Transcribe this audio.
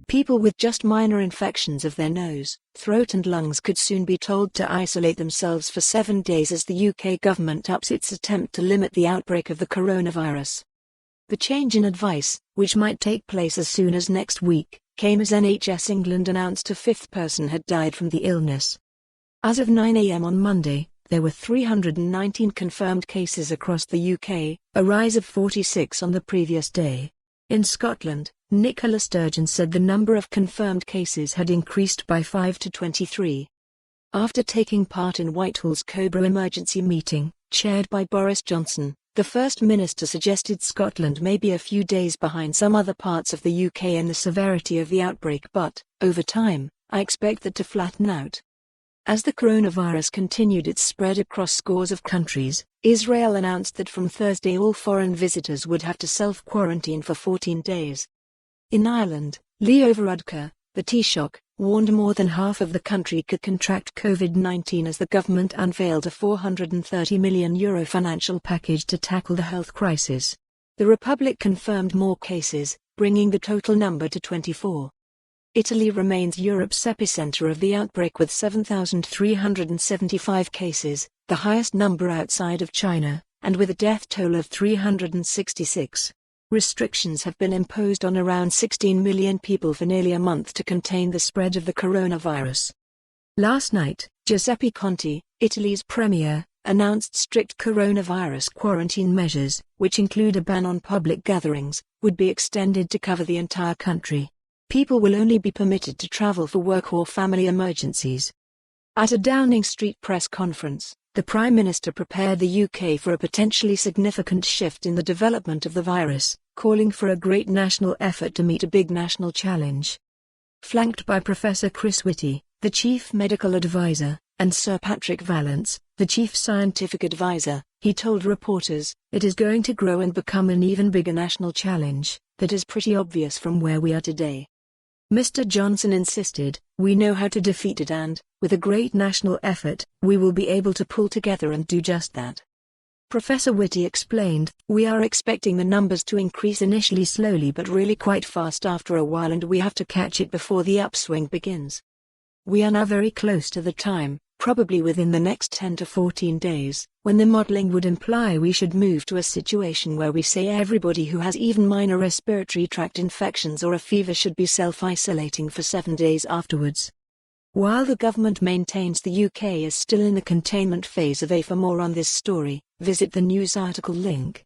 People with just minor infections of their nose, throat and lungs could soon be told to isolate themselves for 7 days as the UK government ups its attempt to limit the outbreak of the coronavirus. The change in advice, which might take place as soon as next week, came as NHS England announced a fifth person had died from the illness. As of 9 a.m. on Monday, there were 319 confirmed cases across the UK, a rise of 46 on the previous day. In Scotland, Nicola Sturgeon said the number of confirmed cases had increased by 5 to 23. After taking part in Whitehall's Cobra emergency meeting, chaired by Boris Johnson, the First Minister suggested Scotland may be a few days behind some other parts of the UK in the severity of the outbreak, but, over time, I expect that to flatten out. As the coronavirus continued its spread across scores of countries, Israel announced that from Thursday all foreign visitors would have to self-quarantine for 14 days. In Ireland, Leo Varadkar, the Taoiseach, warned more than half of the country could contract COVID-19 as the government unveiled a €430 million financial package to tackle the health crisis. The Republic confirmed more cases, bringing the total number to 24. Italy remains Europe's epicenter of the outbreak with 7,375 cases, the highest number outside of China, and with a death toll of 366. Restrictions have been imposed on around 16 million people for nearly a month to contain the spread of the coronavirus. Last night, Giuseppe Conte, Italy's premier, announced strict coronavirus quarantine measures, which include a ban on public gatherings, would be extended to cover the entire country. People will only be permitted to travel for work or family emergencies. At a Downing Street press conference, the Prime Minister prepared the UK for a potentially significant shift in the development of the virus, calling for a great national effort to meet a big national challenge. Flanked by Professor Chris Whitty, the Chief Medical Advisor, and Sir Patrick Vallance, the Chief Scientific Advisor, he told reporters, "It is going to grow and become an even bigger national challenge, that is pretty obvious from where we are today." Mr. Johnson insisted, "We know how to defeat it and, with a great national effort, we will be able to pull together and do just that." Professor Whitty explained, "We are expecting the numbers to increase initially slowly but really quite fast after a while, and we have to catch it before the upswing begins. We are now very close to the time, probably within the next 10 to 14 days, when the modeling would imply we should move to a situation where we say everybody who has even minor respiratory tract infections or a fever should be self-isolating for 7 days afterwards." While the government maintains the UK is still in the containment phase of A. For more on this story, visit the news article link.